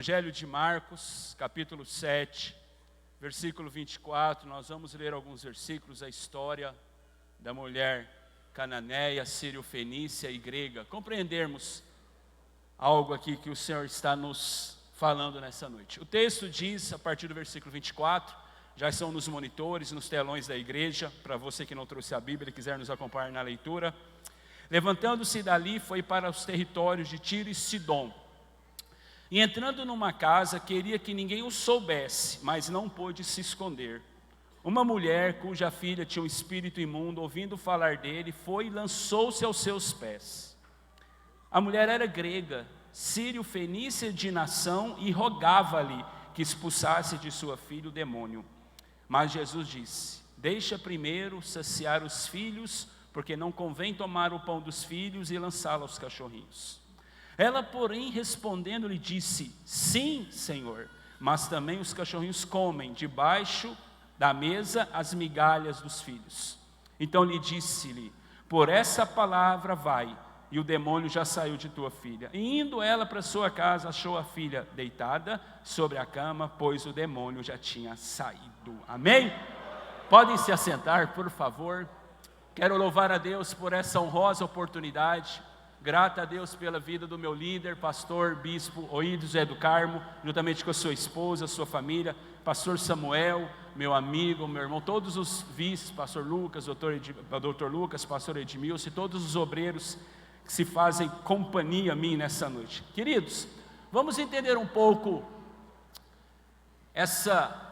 Evangelho de Marcos, capítulo 7, versículo 24, nós vamos ler alguns versículos, a história da mulher cananeia, sírio-fenícia e grega. Compreendermos algo aqui que o Senhor está nos falando nessa noite. O texto diz, a partir do versículo 24, já estão nos monitores, nos telões da igreja, para você que não trouxe a Bíblia e quiser nos acompanhar na leitura. Levantando-se dali, foi para os territórios de Tiro e Sidom. E entrando numa casa, queria que ninguém o soubesse, mas não pôde se esconder. Uma mulher, cuja filha tinha um espírito imundo, ouvindo falar dele, foi e lançou-se aos seus pés. A mulher era grega, sírio-fenícia de nação, e rogava-lhe que expulsasse de sua filha o demônio. Mas Jesus disse: deixa primeiro saciar os filhos, porque não convém tomar o pão dos filhos e lançá-lo aos cachorrinhos. Ela, porém, respondendo, lhe disse: sim, Senhor, mas também os cachorrinhos comem debaixo da mesa as migalhas dos filhos. Então lhe disse-lhe: por essa palavra vai, e o demônio já saiu de tua filha. E indo ela para sua casa, achou a filha deitada sobre a cama, pois o demônio já tinha saído. Amém? Podem se assentar, por favor. Quero louvar a Deus por essa honrosa oportunidade. Grata a Deus pela vida do meu líder, pastor, bispo Oídio José do Carmo, juntamente com a sua esposa, sua família, pastor Samuel, meu amigo, meu irmão, todos os vices, pastor Lucas, doutor Lucas, pastor Edmilson, e todos os obreiros que se fazem companhia a mim nessa noite. Queridos, vamos entender um pouco essa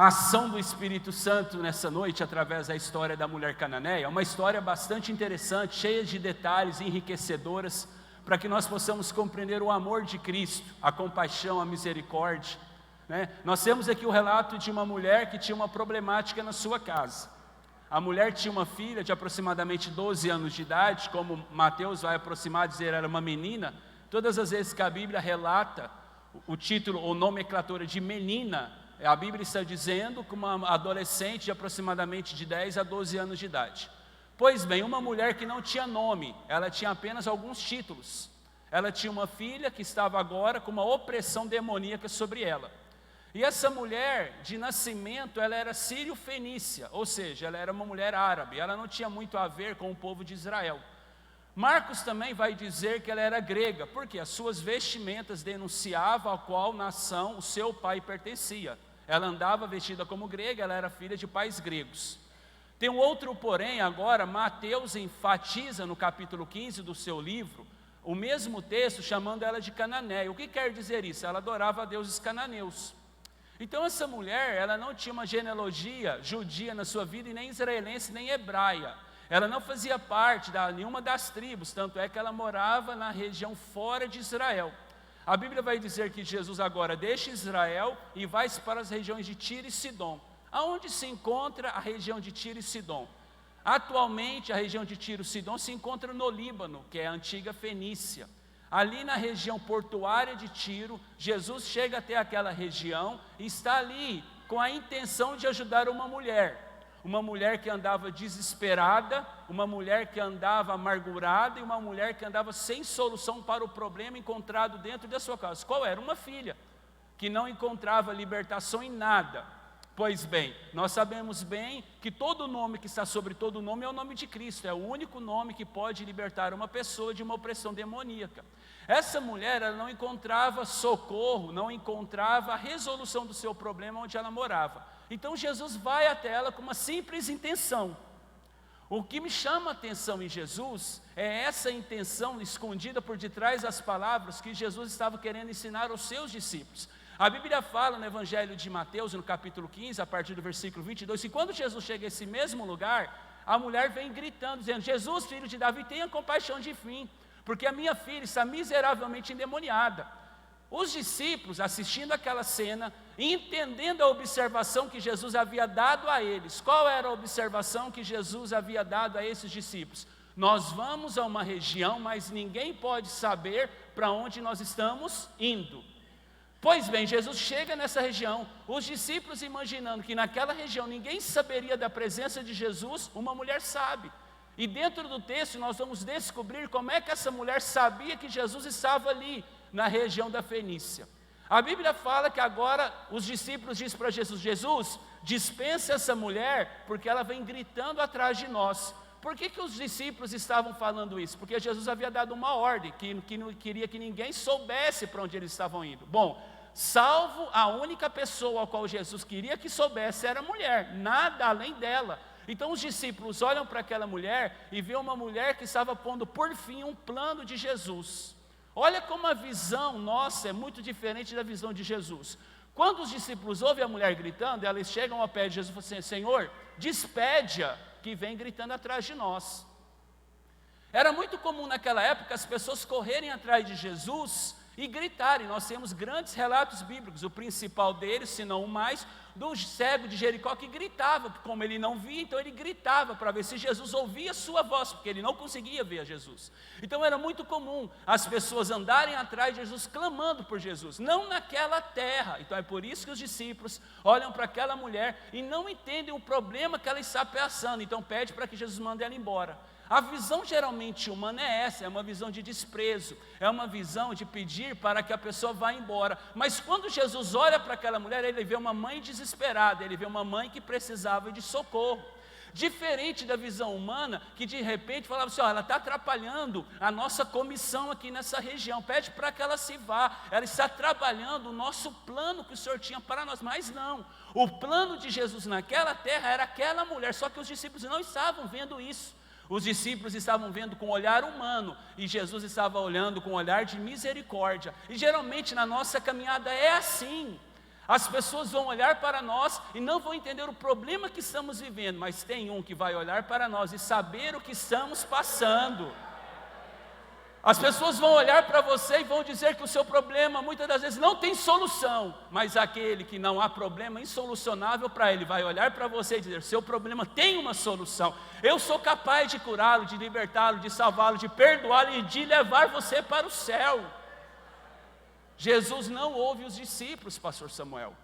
ação do Espírito Santo nessa noite, através da história da mulher cananeia. Uma história bastante interessante, cheia de detalhes enriquecedoras, para que nós possamos compreender o amor de Cristo, a compaixão, a misericórdia, né? Nós temos aqui o relato de uma mulher que tinha uma problemática na sua casa. A mulher tinha uma filha de aproximadamente 12 anos de idade, como Mateus vai aproximar, dizer era uma menina. Todas as vezes que a Bíblia relata o título ou nomenclatura de menina, a Bíblia está dizendo que uma adolescente de aproximadamente de 10 a 12 anos de idade. Pois bem, uma mulher que não tinha nome, ela tinha apenas alguns títulos. Ela tinha uma filha que estava agora com uma opressão demoníaca sobre ela. E essa mulher, de nascimento, ela era sírio-fenícia, ou seja, ela era uma mulher árabe, ela não tinha muito a ver com o povo de Israel. Marcos também vai dizer que ela era grega, porque as suas vestimentas denunciavam a qual nação o seu pai pertencia. Ela andava vestida como grega, ela era filha de pais gregos. Tem um outro porém agora, Mateus enfatiza no capítulo 15 do seu livro, o mesmo texto chamando ela de cananeia. O que quer dizer isso? Ela adorava a deuses cananeus. Então essa mulher, ela não tinha uma genealogia judia na sua vida, e nem israelense, nem hebraia. Ela não fazia parte de nenhuma das tribos, tanto é que ela morava na região fora de Israel. A Bíblia vai dizer que Jesus agora deixa Israel e vai para as regiões de Tiro e Sidom. Aonde se encontra a região de Tiro e Sidom? Atualmente a região de Tiro e Sidom se encontra no Líbano, que é a antiga Fenícia. Ali na região portuária de Tiro, Jesus chega até aquela região e está ali com a intenção de ajudar uma mulher que andava desesperada, uma mulher que andava amargurada e uma mulher que andava sem solução para o problema encontrado dentro da sua casa. Qual era? Uma filha, que não encontrava libertação em nada. Pois bem, nós sabemos bem que todo nome que está sobre todo nome é o nome de Cristo, é o único nome que pode libertar uma pessoa de uma opressão demoníaca. Essa mulher, ela não encontrava socorro, não encontrava a resolução do seu problema onde ela morava. Então Jesus vai até ela com uma simples intenção. O que me chama a atenção em Jesus é essa intenção escondida por detrás das palavras que Jesus estava querendo ensinar aos seus discípulos. A Bíblia fala no Evangelho de Mateus, no capítulo 15, a partir do versículo 22, que quando Jesus chega a esse mesmo lugar, a mulher vem gritando, dizendo: Jesus, filho de Davi, tenha compaixão de mim, porque a minha filha está miseravelmente endemoniada. Os discípulos, assistindo aquela cena, entendendo a observação que Jesus havia dado a eles. Qual era a observação que Jesus havia dado a esses discípulos? Nós vamos a uma região, mas ninguém pode saber para onde nós estamos indo. Pois bem, Jesus chega nessa região, os discípulos imaginando que naquela região ninguém saberia da presença de Jesus, uma mulher sabe. E dentro do texto nós vamos descobrir como é que essa mulher sabia que Jesus estava ali. na região da Fenícia. A Bíblia fala que agora os discípulos dizem para Jesus: Jesus, dispensa essa mulher, porque ela vem gritando atrás de nós. Por que os discípulos estavam falando isso? Porque Jesus havia dado uma ordem, que não queria que ninguém soubesse para onde eles estavam indo. Bom, salvo a única pessoa a qual Jesus queria que soubesse era a mulher, nada além dela. Então os discípulos olham para aquela mulher e veem uma mulher que estava pondo por fim um plano de Jesus. Olha como a visão nossa é muito diferente da visão de Jesus. Quando os discípulos ouvem a mulher gritando, elas chegam ao pé de Jesus e falam assim: Senhor, despede-a, que vem gritando atrás de nós. Era muito comum naquela época as pessoas correrem atrás de Jesus e gritarem. Nós temos grandes relatos bíblicos, o principal deles, se não o mais, do cego de Jericó que gritava, porque como ele não via, então ele gritava para ver se Jesus ouvia a sua voz, porque ele não conseguia ver a Jesus. Então era muito comum as pessoas andarem atrás de Jesus, clamando por Jesus, não naquela terra. Então é por isso que os discípulos olham para aquela mulher e não entendem o problema que ela está passando, então pede para que Jesus mande ela embora. A visão geralmente humana é essa, é uma visão de desprezo, é uma visão de pedir para que a pessoa vá embora. Mas quando Jesus olha para aquela mulher, ele vê uma mãe desesperada, ele vê uma mãe que precisava de socorro. Diferente da visão humana, que de repente falava assim: ela está atrapalhando a nossa comissão aqui nessa região, pede para que ela se vá, ela está atrapalhando o nosso plano que o Senhor tinha para nós. Mas não, o plano de Jesus naquela terra era aquela mulher, só que os discípulos não estavam vendo isso. Os discípulos estavam vendo com olhar humano e Jesus estava olhando com olhar de misericórdia. E geralmente na nossa caminhada é assim. As pessoas vão olhar para nós e não vão entender o problema que estamos vivendo, mas tem um que vai olhar para nós e saber o que estamos passando. As pessoas vão olhar para você e vão dizer que o seu problema muitas das vezes não tem solução, mas aquele que não há problema insolucionável para ele vai olhar para você e dizer: seu problema tem uma solução, eu sou capaz de curá-lo, de libertá-lo, de salvá-lo, de perdoá-lo e de levar você para o céu. Jesus não ouve os discípulos, pastor Samuel.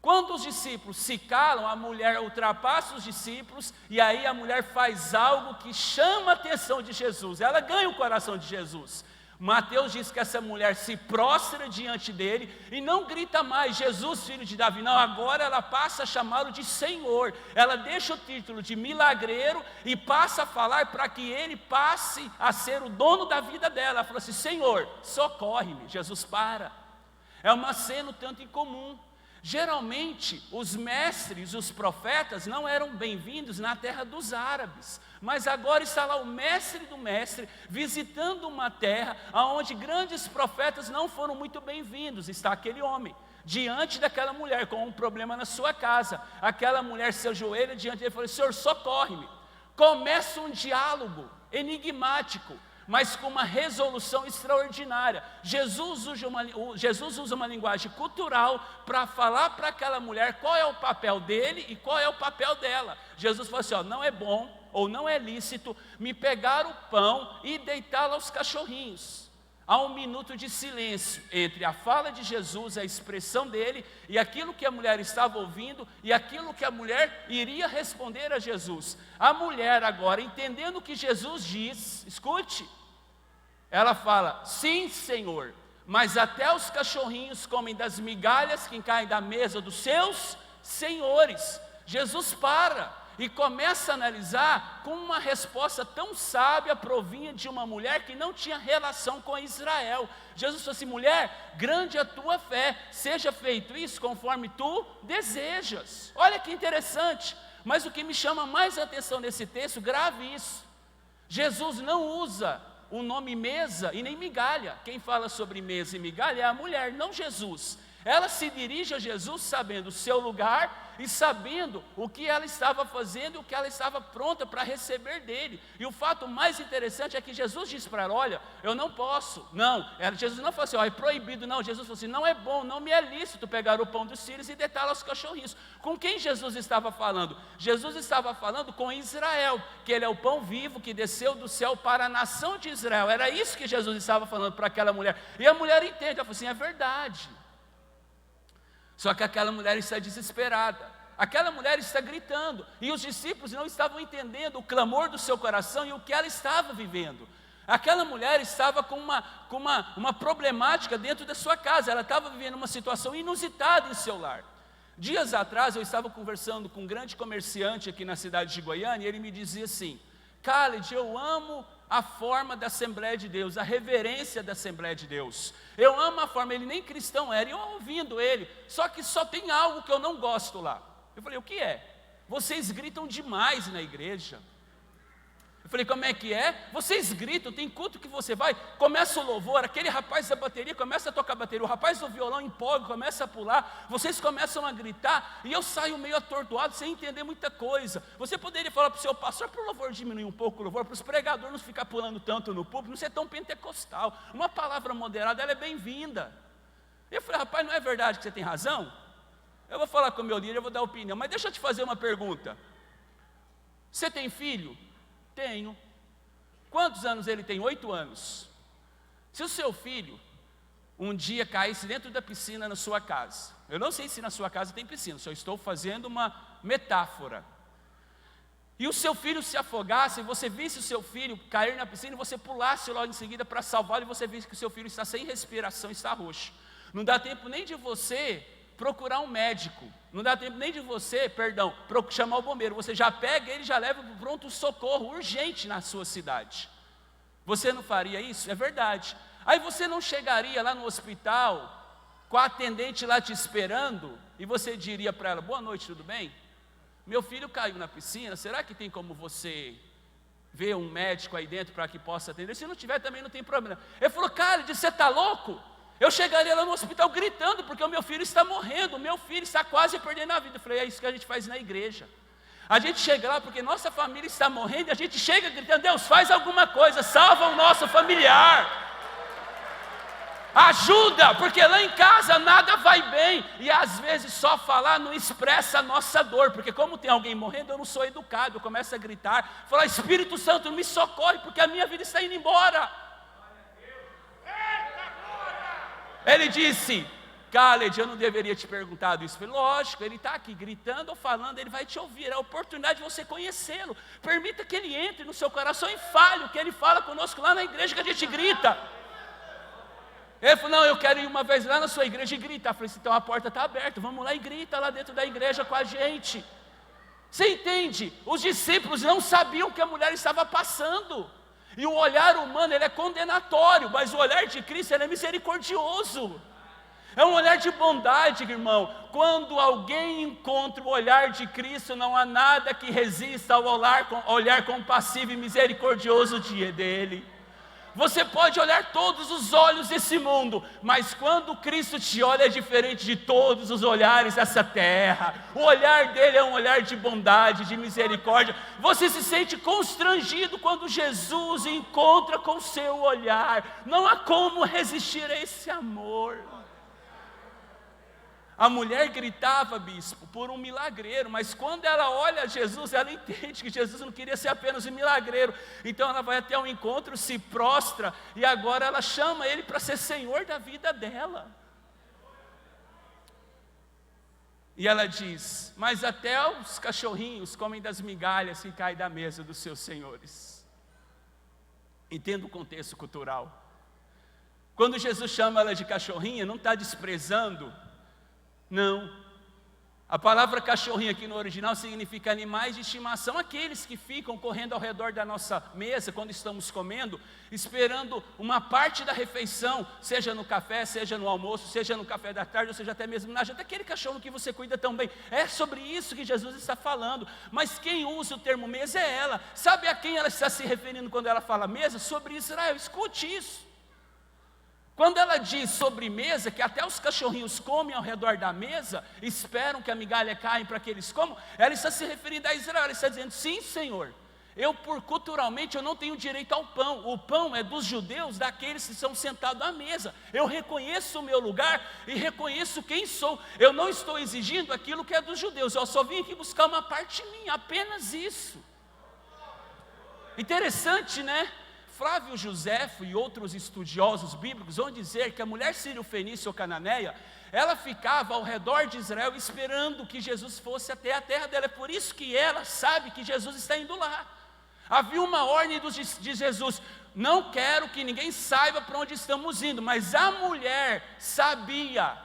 Quando os discípulos se calam, a mulher ultrapassa os discípulos e aí a mulher faz algo que chama a atenção de Jesus, ela ganha o coração de Jesus. Mateus diz que essa mulher se prostra diante dele e não grita mais: Jesus, filho de Davi. Não, agora ela passa a chamá-lo de Senhor. Ela deixa o título de milagreiro e passa a falar para que ele passe a ser o dono da vida dela. Ela fala assim: Senhor, socorre-me. Jesus para. É uma cena um tanto incomum. Geralmente os mestres, os profetas não eram bem-vindos na terra dos árabes, mas agora está lá o mestre do mestre visitando uma terra onde grandes profetas não foram muito bem-vindos. Está aquele homem diante daquela mulher com um problema na sua casa. Aquela mulher se ajoelha diante dele e fala: Senhor, socorre-me. Começa um diálogo enigmático, mas com uma resolução extraordinária. Jesus usa uma linguagem cultural para falar para aquela mulher qual é o papel dele e qual é o papel dela. Jesus falou assim: não é bom ou não é lícito me pegar o pão e deitá-lo aos cachorrinhos. Há um minuto de silêncio entre a fala de Jesus, a expressão dele, e aquilo que a mulher estava ouvindo, e aquilo que a mulher iria responder a Jesus. A mulher agora, entendendo o que Jesus diz, escute, ela fala: sim, Senhor, mas até os cachorrinhos comem das migalhas que caem da mesa dos seus senhores. Jesus para e começa a analisar como uma resposta tão sábia provinha de uma mulher que não tinha relação com Israel. Jesus falou assim: mulher, grande é a tua fé, seja feito isso conforme tu desejas. Olha que interessante, mas o que me chama mais a atenção nesse texto, grave isso, Jesus não usa o nome mesa e nem migalha. Quem fala sobre mesa e migalha é a mulher, não Jesus. Ela se dirige a Jesus sabendo o seu lugar e sabendo o que ela estava fazendo e o que ela estava pronta para receber dele. E o fato mais interessante é que Jesus diz para ela: olha, eu não posso. Não, Jesus não falou assim: ó, é proibido. Não, Jesus falou assim: não é bom, não me é lícito pegar o pão dos filhos e deitá-lo aos cachorrinhos. Com quem Jesus estava falando? Jesus estava falando com Israel, que ele é o pão vivo que desceu do céu para a nação de Israel. Era isso que Jesus estava falando para aquela mulher. E a mulher entende, ela falou assim: é verdade. Só que aquela mulher está desesperada, aquela mulher está gritando, e os discípulos não estavam entendendo o clamor do seu coração e o que ela estava vivendo. Aquela mulher estava com uma problemática dentro da sua casa, ela estava vivendo uma situação inusitada em seu lar. Dias atrás eu estava conversando com um grande comerciante aqui na cidade de Goiânia, e ele me dizia assim: Khaled, eu amo a forma da Assembleia de Deus, a reverência da Assembleia de Deus. Eu amo a forma, ele nem cristão era, e eu ouvindo ele, só que só tem algo que eu não gosto lá. Eu falei, o que é? Vocês gritam demais na igreja. Eu falei, como é que é? Vocês gritam, tem culto que você vai, começa o louvor, aquele rapaz da bateria começa a tocar bateria, o rapaz do violão empolga, começa a pular, vocês começam a gritar, e eu saio meio atordoado, sem entender muita coisa. Você poderia falar para o seu pastor, para o louvor diminuir um pouco o louvor, para os pregadores não ficar pulando tanto no púlpito, não ser tão pentecostal. Uma palavra moderada, ela é bem-vinda. Eu falei, rapaz, não é verdade que você tem razão? Eu vou falar com o meu líder, eu vou dar opinião, mas deixa eu te fazer uma pergunta. Você tem filho? Tenho. Quantos anos ele tem? 8 anos. Se o seu filho um dia caísse dentro da piscina na sua casa, eu não sei se na sua casa tem piscina, só estou fazendo uma metáfora, e o seu filho se afogasse, e você visse o seu filho cair na piscina, e você pulasse logo em seguida para salvá-lo, e você visse que o seu filho está sem respiração, está roxo, não dá tempo nem de você procurar um médico, não dá tempo nem de você, chamar o bombeiro, você já pega ele e já leva para o pronto-socorro urgente na sua cidade. Você não faria isso? É verdade. Aí você não chegaria lá no hospital, com a atendente lá te esperando, e você diria para ela, boa noite, tudo bem? Meu filho caiu na piscina, será que tem como você ver um médico aí dentro para que possa atender? Se não tiver, também não tem problema. Ele falou, Khaled, você está louco? Eu chegaria lá no hospital gritando, porque o meu filho está morrendo, o meu filho está quase perdendo a vida. Eu falei, é isso que a gente faz na igreja. A gente chega lá porque nossa família está morrendo, e a gente chega gritando, Deus, faz alguma coisa, salva o nosso familiar. Ajuda, porque lá em casa nada vai bem. E às vezes só falar não expressa a nossa dor, porque como tem alguém morrendo, eu não sou educado, eu começo a gritar, falar, Espírito Santo, me socorre, porque a minha vida está indo embora. Ele disse, Khaled, eu não deveria te perguntado isso. Eu falei, lógico, ele está aqui gritando ou falando, ele vai te ouvir, é a oportunidade de você conhecê-lo. Permita que ele entre no seu coração e fale o que ele fala conosco lá na igreja que a gente grita. Ele falou, não, eu quero ir uma vez lá na sua igreja e gritar. Eu falei, então a porta está aberta, vamos lá e grita lá dentro da igreja com a gente. Você entende? Os discípulos não sabiam o que a mulher estava passando. E o olhar humano, ele é condenatório, mas o olhar de Cristo, ele é misericordioso. É um olhar de bondade, irmão. Quando alguém encontra o olhar de Cristo, não há nada que resista ao olhar compassivo e misericordioso dele. Você pode olhar todos os olhos desse mundo, mas quando Cristo te olha é diferente de todos os olhares dessa terra. O olhar dele é um olhar de bondade, de misericórdia. Você se sente constrangido quando Jesus encontra com o seu olhar. Não há como resistir a esse amor. A mulher gritava, bispo, por um milagreiro, mas quando ela olha Jesus, ela entende que Jesus não queria ser apenas um milagreiro. Então ela vai até o encontro, se prostra, e agora ela chama ele para ser Senhor da vida dela. E ela diz, mas até os cachorrinhos comem das migalhas que caem da mesa dos seus senhores. Entenda o contexto cultural. Quando Jesus chama ela de cachorrinha, não está desprezando. Não, a palavra cachorrinho aqui no original significa animais de estimação, aqueles que ficam correndo ao redor da nossa mesa quando estamos comendo, esperando uma parte da refeição, seja no café, seja no almoço, seja no café da tarde, ou seja até mesmo na janta, aquele cachorro que você cuida tão bem. É sobre isso que Jesus está falando, mas quem usa o termo mesa é ela. Sabe a quem ela está se referindo quando ela fala mesa? Sobre Israel, escute isso. Quando ela diz sobremesa, que até os cachorrinhos comem ao redor da mesa, esperam que a migalha caia para que eles comam, ela está se referindo a Israel, ela está dizendo, sim Senhor, culturalmente eu não tenho direito ao pão, o pão é dos judeus, daqueles que estão sentados à mesa, eu reconheço o meu lugar e reconheço quem sou, eu não estou exigindo aquilo que é dos judeus, eu só vim aqui buscar uma parte minha, apenas isso. Interessante, né? Flávio Josefo e outros estudiosos bíblicos vão dizer que a mulher sírio-fenícia ou cananeia, ela ficava ao redor de Israel esperando que Jesus fosse até a terra dela, é por isso que ela sabe que Jesus está indo lá. Havia uma ordem de Jesus, não quero que ninguém saiba para onde estamos indo. Mas a mulher sabia,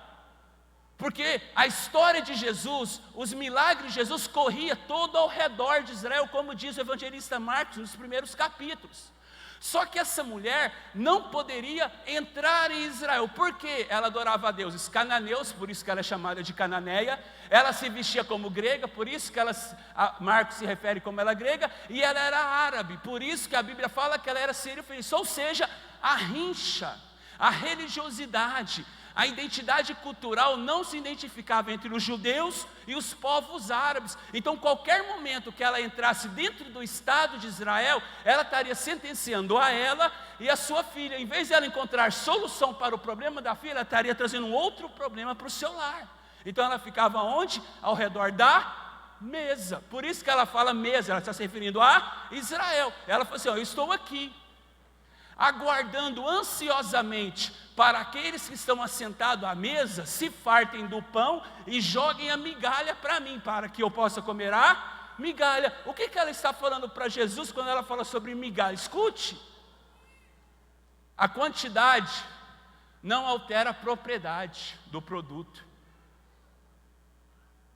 porque a história de Jesus, os milagres de Jesus corria todo ao redor de Israel, como diz o evangelista Marcos nos primeiros capítulos. Só que essa mulher não poderia entrar em Israel, porque ela adorava a deuses cananeus, por isso que ela é chamada de cananeia. Ela se vestia como grega, por isso que Marcos se refere como ela é grega, e ela era árabe, por isso que a Bíblia fala que ela era sírio-fenícia. Ou seja, a rincha, a religiosidade, a identidade cultural não se identificava entre os judeus e os povos árabes. Então, qualquer momento que ela entrasse dentro do Estado de Israel, ela estaria sentenciando a ela e a sua filha. Em vez de ela encontrar solução para o problema da filha, ela estaria trazendo um outro problema para o seu lar. Então, ela ficava onde? Ao redor da mesa. Por isso que ela fala mesa, ela está se referindo a Israel. Ela falou assim: eu estou aqui, aguardando ansiosamente para aqueles que estão assentados à mesa se fartem do pão e joguem a migalha para mim, para que eu possa comer a migalha. O que ela está falando para Jesus quando ela fala sobre migalha? Escute, a quantidade não altera a propriedade do produto.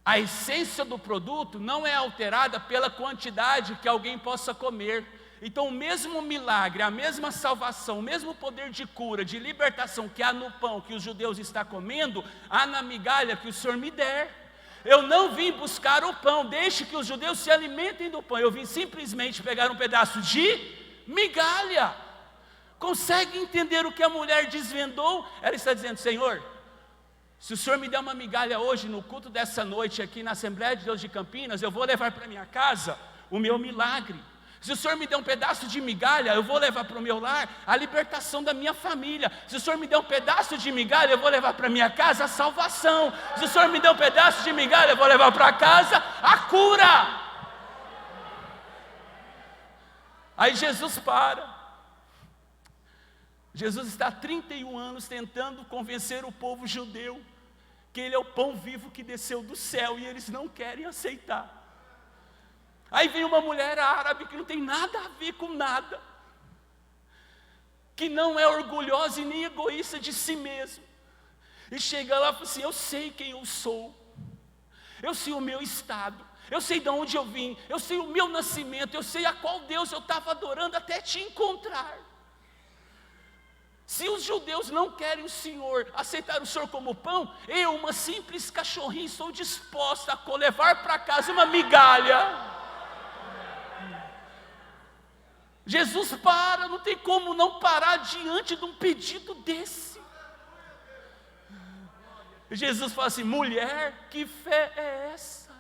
A essência do produto não é alterada pela quantidade que alguém possa comer. Então, o mesmo milagre, a mesma salvação, o mesmo poder de cura, de libertação que há no pão que os judeus estão comendo, há na migalha que o Senhor me der. Eu não vim buscar o pão, deixe que os judeus se alimentem do pão. Eu vim simplesmente pegar um pedaço de migalha. Consegue entender o que a mulher desvendou? Ela está dizendo: Senhor, se o Senhor me der uma migalha hoje, no culto dessa noite aqui na Assembleia de Deus de Campinas, eu vou levar para minha casa o meu milagre. Se o Senhor me der um pedaço de migalha, eu vou levar para o meu lar a libertação da minha família. Se o Senhor me der um pedaço de migalha, eu vou levar para minha casa a salvação. Se o Senhor me der um pedaço de migalha, eu vou levar para casa a cura. Aí Jesus para. Jesus está há 31 anos tentando convencer o povo judeu que Ele é o pão vivo que desceu do céu, e eles não querem aceitar. Aí vem uma mulher árabe que não tem nada a ver com nada, que não é orgulhosa e nem egoísta de si mesma, e chega lá e fala assim: eu sei quem eu sou, eu sei o meu estado, eu sei de onde eu vim, eu sei o meu nascimento, eu sei a qual Deus eu estava adorando até te encontrar. Se os judeus não querem o Senhor, aceitar o Senhor como pão, eu, uma simples cachorrinha, estou disposta a levar para casa uma migalha. Jesus para, não tem como não parar diante de um pedido desse. Jesus fala assim: mulher, que fé é essa?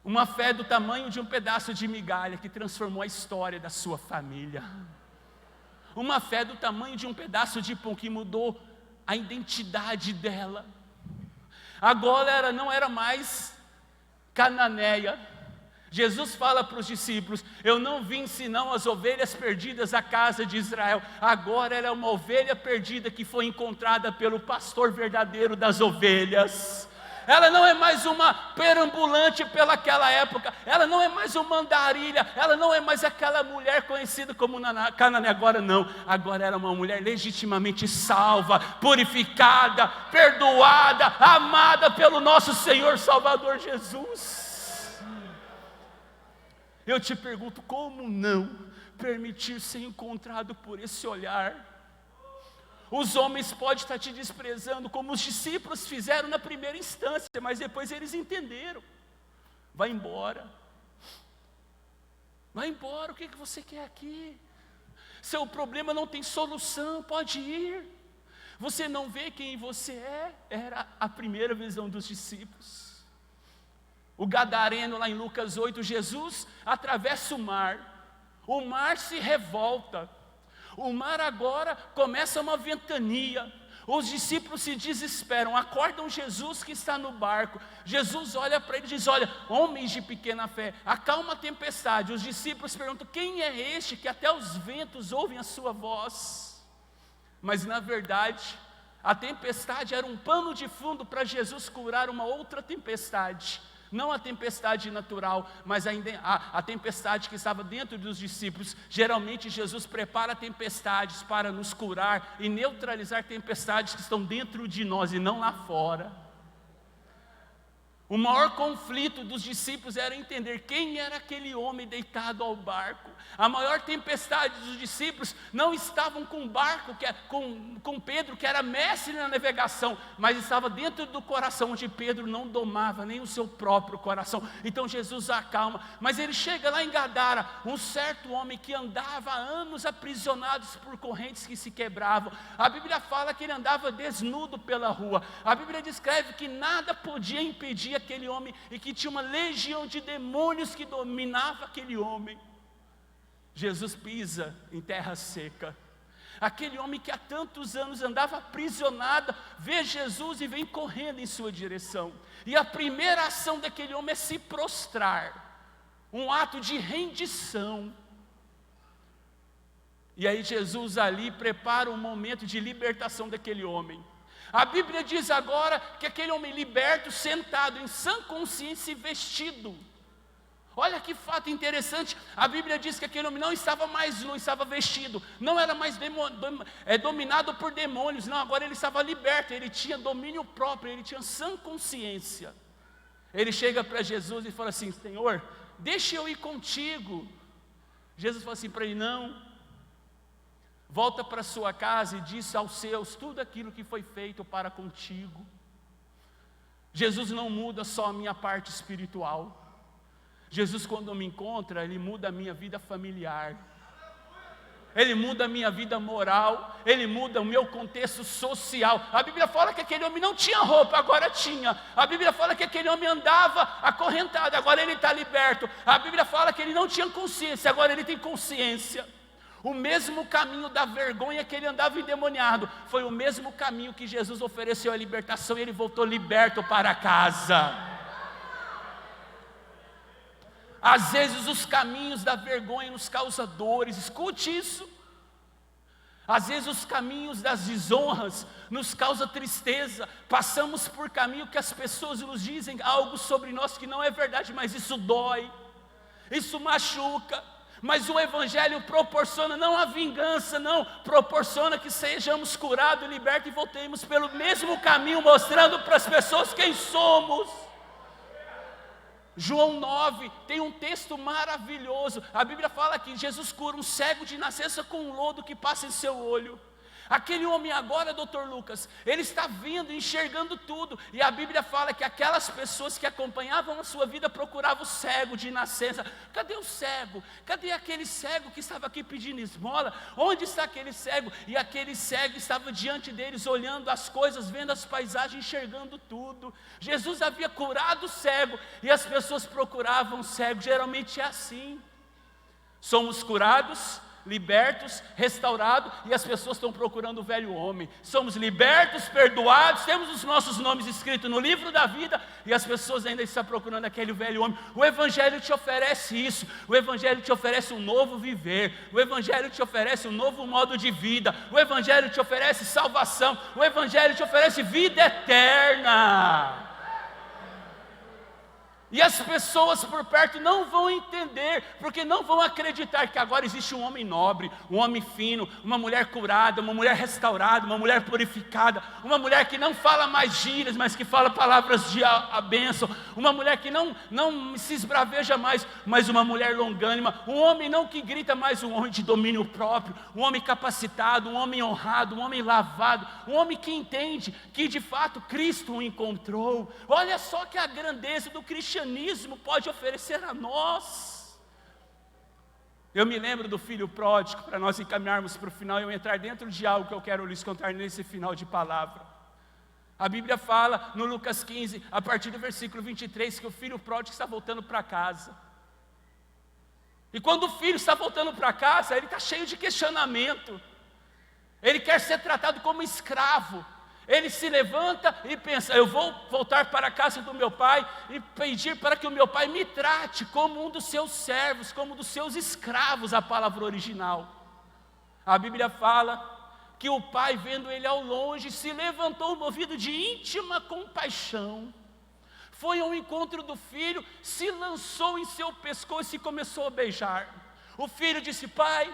Uma fé do tamanho de um pedaço de migalha que transformou a história da sua família. Uma fé do tamanho de um pedaço de pão que mudou a identidade dela. Agora ela não era mais cananeia. Jesus fala para os discípulos: eu não vim senão as ovelhas perdidas à casa de Israel. Agora ela é uma ovelha perdida que foi encontrada pelo pastor verdadeiro das ovelhas. Ela não é mais uma perambulante pelaquela época, ela não é mais uma andarilha, ela não é mais aquela mulher conhecida como Canané. Agora não, agora era uma mulher legitimamente salva, purificada, perdoada, amada pelo nosso Senhor Salvador Jesus. Eu te pergunto, como não permitir ser encontrado por esse olhar? Os homens podem estar te desprezando, como os discípulos fizeram na primeira instância, mas depois eles entenderam. Vai embora. Vai embora, o que você quer aqui? Seu problema não tem solução, pode ir. Você não vê quem você é? Era a primeira visão dos discípulos. O gadareno, lá em Lucas 8, Jesus atravessa o mar se revolta, o mar agora começa uma ventania, os discípulos se desesperam, acordam Jesus que está no barco. Jesus olha para ele e diz: olha, homens de pequena fé, acalma a tempestade. Os discípulos perguntam: quem é este que até os ventos ouvem a sua voz? Mas na verdade, a tempestade era um pano de fundo para Jesus curar uma outra tempestade. não a tempestade natural, mas a tempestade que estava dentro dos discípulos. Geralmente Jesus prepara tempestades para nos curar e neutralizar tempestades que estão dentro de nós e não lá fora. O maior conflito dos discípulos era entender quem era aquele homem deitado ao barco. A maior tempestade dos discípulos não estavam com o barco, com Pedro, que era mestre na navegação, mas estava dentro do coração, onde Pedro não domava nem o seu próprio coração. Então Jesus acalma, mas ele chega lá em Gadara, um certo homem que andava há anos aprisionados por correntes que se quebravam. A Bíblia fala que ele andava desnudo pela rua. A Bíblia descreve que nada podia impedir aquele homem e que tinha uma legião de demônios que dominava aquele homem. Jesus pisa em terra seca. Aquele homem que há tantos anos andava aprisionado, vê Jesus e vem correndo em sua direção. E a primeira ação daquele homem é se prostrar, um ato de rendição. E aí Jesus ali prepara um momento de libertação daquele homem. A Bíblia diz agora que aquele homem liberto, sentado em sã consciência e vestido. Olha que fato interessante, a Bíblia diz que aquele homem não estava mais nu, estava vestido, não era mais dominado por demônios, não, agora ele estava liberto, ele tinha domínio próprio, ele tinha sã consciência. Ele chega para Jesus e fala assim: Senhor, deixa eu ir contigo. Jesus fala assim para ele: não, volta para sua casa e diz aos seus tudo aquilo que foi feito para contigo. Jesus não muda só a minha parte espiritual. Jesus, quando me encontra, Ele muda a minha vida familiar, Ele muda a minha vida moral, Ele muda o meu contexto social. A Bíblia fala que aquele homem não tinha roupa, agora tinha. A Bíblia fala que aquele homem andava acorrentado, agora ele está liberto. A Bíblia fala que ele não tinha consciência, agora ele tem consciência. O mesmo caminho da vergonha que ele andava endemoniado, foi o mesmo caminho que Jesus ofereceu a libertação, e ele voltou liberto para casa. Às vezes os caminhos da vergonha nos causam dores, escute isso. Às vezes os caminhos das desonras nos causam tristeza. Passamos por caminho que as pessoas nos dizem algo sobre nós que não é verdade, mas isso dói, isso machuca. Mas o Evangelho proporciona não a vingança, não, proporciona que sejamos curados, libertos e voltemos pelo mesmo caminho, mostrando para as pessoas quem somos. João 9 tem um texto maravilhoso. A Bíblia fala que Jesus cura um cego de nascença com um lodo que passa em seu olho. Aquele homem agora, doutor Lucas, ele está vendo, enxergando tudo. E a Bíblia fala que aquelas pessoas que acompanhavam a sua vida procuravam o cego de nascença. Cadê o cego? Cadê aquele cego que estava aqui pedindo esmola? Onde está aquele cego? E aquele cego estava diante deles, olhando as coisas, vendo as paisagens, enxergando tudo. Jesus havia curado o cego e as pessoas procuravam o cego. Geralmente é assim. Somos curados, libertos, restaurados, e as pessoas estão procurando o velho homem. Somos libertos, perdoados, temos os nossos nomes escritos no livro da vida, e as pessoas ainda estão procurando aquele velho homem. O Evangelho te oferece isso. O Evangelho te oferece um novo viver. O Evangelho te oferece um novo modo de vida. O Evangelho te oferece salvação. O Evangelho te oferece vida eterna. E as pessoas por perto não vão entender, porque não vão acreditar que agora existe um homem nobre, um homem fino, uma mulher curada, uma mulher restaurada, uma mulher purificada, uma mulher que não fala mais gírias, mas que fala palavras de bênção, uma mulher que não se esbraveja mais, mas uma mulher longânima, um homem não que grita mais, um homem de domínio próprio, um homem capacitado, um homem honrado, um homem lavado, um homem que entende que de fato Cristo o encontrou. Olha só que a grandeza do cristianismo pode oferecer a nós. Eu me lembro do filho pródigo, para nós encaminharmos para o final e eu entrar dentro de algo que eu quero lhes contar nesse final de palavra. A Bíblia fala no Lucas 15, a partir do versículo 23, que o filho pródigo está voltando para casa. E quando o filho está voltando para casa, ele está cheio de questionamento. Ele quer ser tratado como escravo. Ele se levanta e pensa: eu vou voltar para a casa do meu pai e pedir para que o meu pai me trate como um dos seus servos, como um dos seus escravos, a palavra original. A Bíblia fala que o pai, vendo ele ao longe, se levantou movido de íntima compaixão, foi ao encontro do filho, se lançou em seu pescoço e começou a beijar. O filho disse: pai,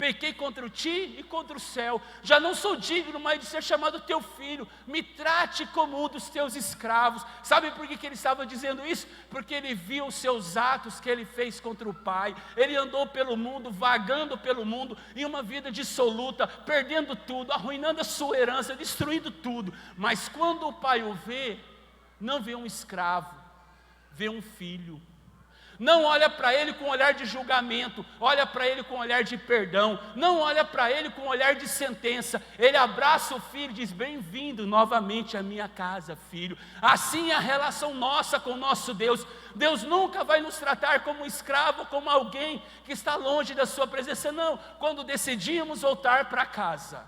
pequei contra ti e contra o céu, já não sou digno mais de ser chamado teu filho, me trate como um dos teus escravos. Sabe por que ele estava dizendo isso? Porque ele viu os seus atos que ele fez contra o pai. Ele andou pelo mundo, vagando pelo mundo, em uma vida dissoluta, perdendo tudo, arruinando a sua herança, destruindo tudo. Mas quando o pai o vê, não vê um escravo, vê um filho. Não olha para ele com olhar de julgamento, olha para ele com olhar de perdão, não olha para ele com olhar de sentença. Ele abraça o filho e diz: bem-vindo novamente à minha casa, filho. Assim é a relação nossa com o nosso Deus. Deus nunca vai nos tratar como um escravo, como alguém que está longe da sua presença, não. Quando decidimos voltar para casa,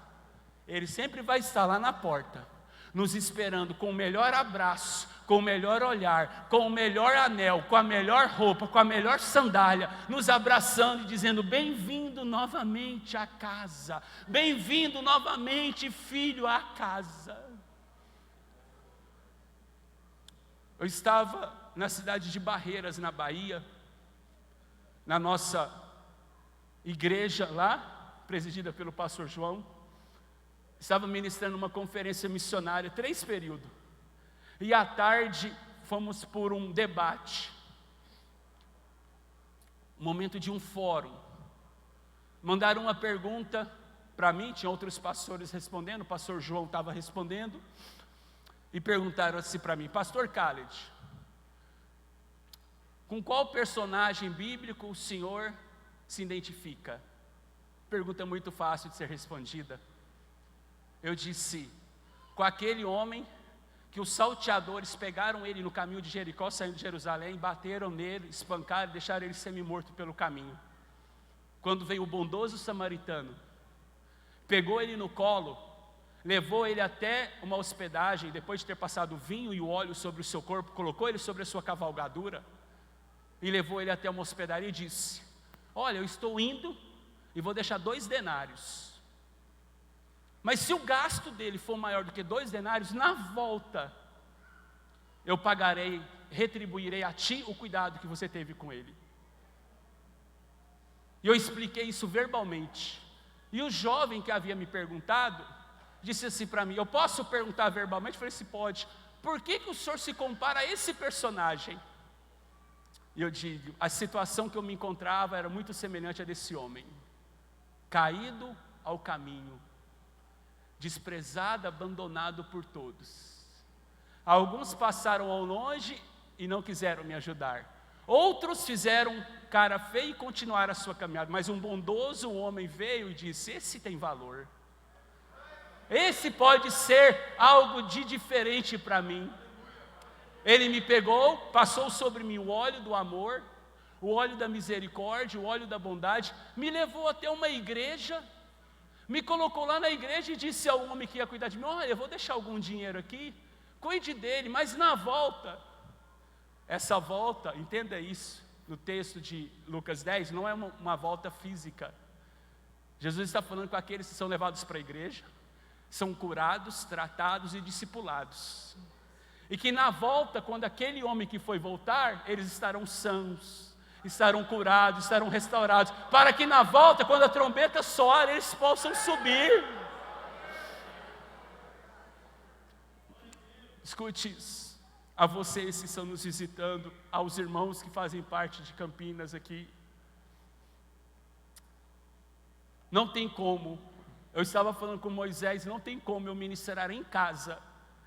Ele sempre vai estar lá na porta, nos esperando com o melhor abraço, com o melhor olhar, com o melhor anel, com a melhor roupa, com a melhor sandália, nos abraçando e dizendo: bem-vindo novamente à casa, bem-vindo novamente, filho, à casa. Eu estava na cidade de Barreiras, na Bahia, na nossa igreja lá, presidida pelo pastor João. Estava ministrando uma conferência missionária, 3 períodos. E à tarde fomos por um debate, um momento de um fórum. Mandaram uma pergunta para mim, tinha outros pastores respondendo, o pastor João estava respondendo, e perguntaram assim para mim: pastor Khaled, com qual personagem bíblico o senhor se identifica? Pergunta muito fácil de ser respondida. Eu disse: com aquele homem que os salteadores pegaram ele no caminho de Jericó, saindo de Jerusalém, bateram nele, espancaram e deixaram ele semi-morto pelo caminho. Quando veio o bondoso samaritano, pegou ele no colo, levou ele até uma hospedagem, depois de ter passado o vinho e o óleo sobre o seu corpo, colocou ele sobre a sua cavalgadura, e levou ele até uma hospedaria e disse: olha, eu estou indo e vou deixar 2 denários. Mas se o gasto dele for maior do que 2 denários, na volta, eu pagarei, retribuirei a ti o cuidado que você teve com ele. E eu expliquei isso verbalmente. E o jovem que havia me perguntado, disse assim para mim: eu posso perguntar verbalmente? Eu falei: se pode. Por que o senhor se compara a esse personagem? E eu digo: a situação que eu me encontrava era muito semelhante à desse homem, caído ao caminho, desprezado, abandonado por todos. Alguns passaram ao longe e não quiseram me ajudar. Outros fizeram cara feia e continuaram a sua caminhada. Mas um bondoso homem veio e disse: esse tem valor. Esse pode ser algo de diferente para mim. Ele me pegou, passou sobre mim o óleo do amor, o óleo da misericórdia, o óleo da bondade, me levou até uma igreja, me colocou lá na igreja e disse ao homem que ia cuidar de mim: olha, eu vou deixar algum dinheiro aqui, cuide dele, mas na volta, essa volta, entenda isso, no texto de Lucas 10, não é uma volta física. Jesus está falando com aqueles que são levados para a igreja, são curados, tratados e discipulados. E que na volta, quando aquele homem que foi voltar, eles estarão sãos, estarão curados, estarão restaurados, para que na volta, quando a trombeta soar, eles possam subir. Escute isso, a vocês que estão nos visitando, aos irmãos que fazem parte de Campinas aqui. Não tem como, eu estava falando com Moisés, não tem como eu ministrar em casa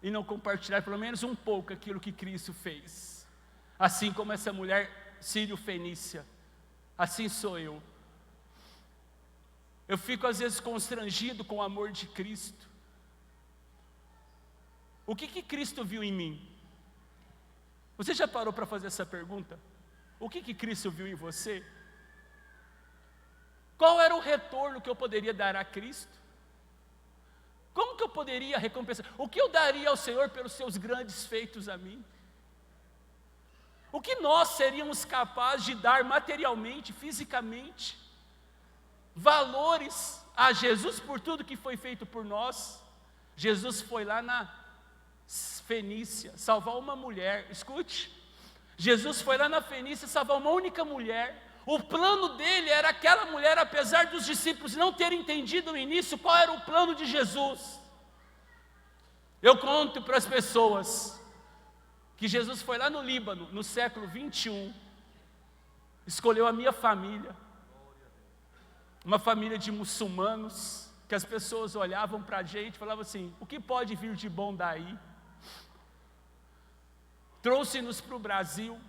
e não compartilhar pelo menos um pouco aquilo que Cristo fez. Assim como essa mulher sírio-fenícia, assim sou eu. Eu fico às vezes constrangido com o amor de Cristo. O que Cristo viu em mim? Você já parou para fazer essa pergunta? O que Cristo viu em você? Qual era o retorno que eu poderia dar a Cristo? Como que eu poderia recompensar? O que eu daria ao Senhor pelos seus grandes feitos a mim? O que nós seríamos capazes de dar materialmente, fisicamente, valores a Jesus por tudo que foi feito por nós? Jesus foi lá na Fenícia, salvar uma mulher. Escute, Jesus foi lá na Fenícia salvar uma única mulher. O plano dele era aquela mulher, apesar dos discípulos não terem entendido no início qual era o plano de Jesus. Eu conto para as pessoas que Jesus foi lá no Líbano, no século 21, escolheu a minha família, uma família de muçulmanos, que as pessoas olhavam para a gente e falavam assim: o que pode vir de bom daí? Trouxe-nos para o Brasil.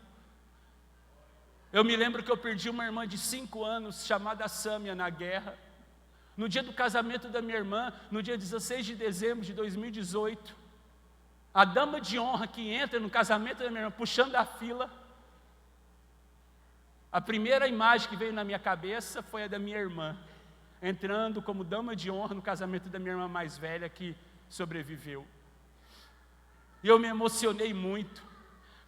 Eu me lembro que eu perdi uma irmã de 5 anos, chamada Sâmia, na guerra. No dia do casamento da minha irmã, no dia 16 de dezembro de 2018, a dama de honra que entra no casamento da minha irmã, puxando a fila, a primeira imagem que veio na minha cabeça foi a da minha irmã, entrando como dama de honra no casamento da minha irmã mais velha, que sobreviveu. E eu me emocionei muito,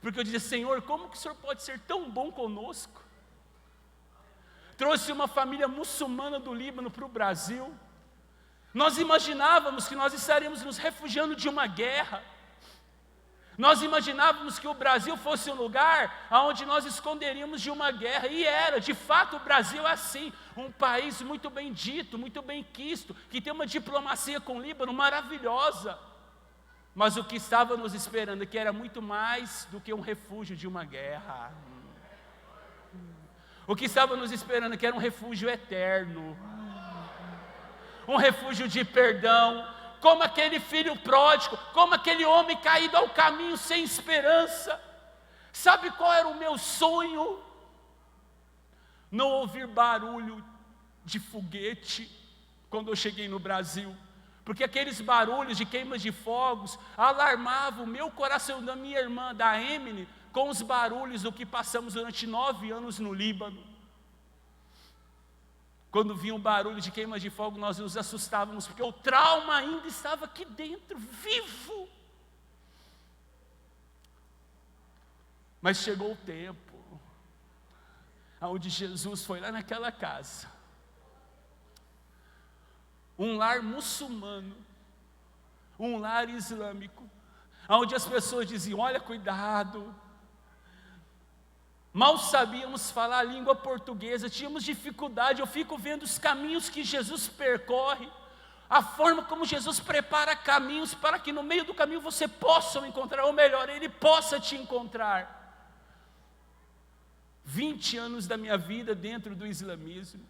porque eu dizia: Senhor, como que o Senhor pode ser tão bom conosco? Trouxe uma família muçulmana do Líbano para o Brasil. Nós imaginávamos que nós estaríamos nos refugiando de uma guerra. Nós imaginávamos que o Brasil fosse um lugar onde nós esconderíamos de uma guerra, e era, de fato o Brasil é assim, um país muito bem dito, muito bem quisto, que tem uma diplomacia com o Líbano maravilhosa. Mas o que estava nos esperando, que era muito mais do que um refúgio de uma guerra. O que estava nos esperando, que era um refúgio eterno, um refúgio de perdão, como aquele filho pródigo, como aquele homem caído ao caminho sem esperança. Sabe qual era o meu sonho? Não ouvir barulho de foguete quando eu cheguei no Brasil, porque aqueles barulhos de queimas de fogos alarmavam o meu coração, da minha irmã, da Emily, com os barulhos do que passamos durante 9 anos no Líbano. Quando vinha um barulho de queima de fogo, nós nos assustávamos, porque o trauma ainda estava aqui dentro, vivo. Mas chegou o tempo, onde Jesus foi lá naquela casa, um lar muçulmano, um lar islâmico, onde as pessoas diziam: olha, cuidado. Mal sabíamos falar a língua portuguesa, tínhamos dificuldade. Eu fico vendo os caminhos que Jesus percorre, a forma como Jesus prepara caminhos para que no meio do caminho você possa o encontrar, ou melhor, Ele possa te encontrar. 20 anos da minha vida dentro do islamismo.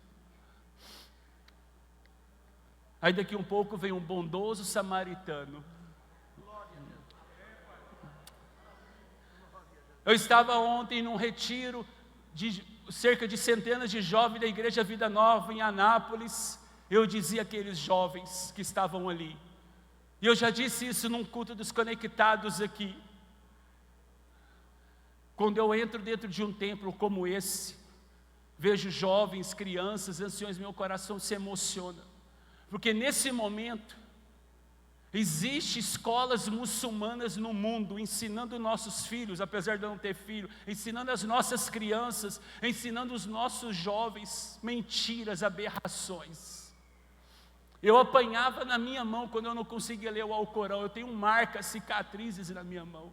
Aí daqui um pouco vem um bondoso samaritano. Eu estava ontem num retiro de cerca de centenas de jovens da Igreja Vida Nova em Anápolis. Eu dizia àqueles jovens que estavam ali, e eu já disse isso num culto dos conectados aqui: quando eu entro dentro de um templo como esse, vejo jovens, crianças, anciões, meu coração se emociona, porque nesse momento existem escolas muçulmanas no mundo, ensinando nossos filhos, apesar de eu não ter filho, ensinando as nossas crianças, ensinando os nossos jovens mentiras, aberrações. Eu apanhava na minha mão quando eu não conseguia ler o Alcorão. Eu tenho marcas, cicatrizes na minha mão.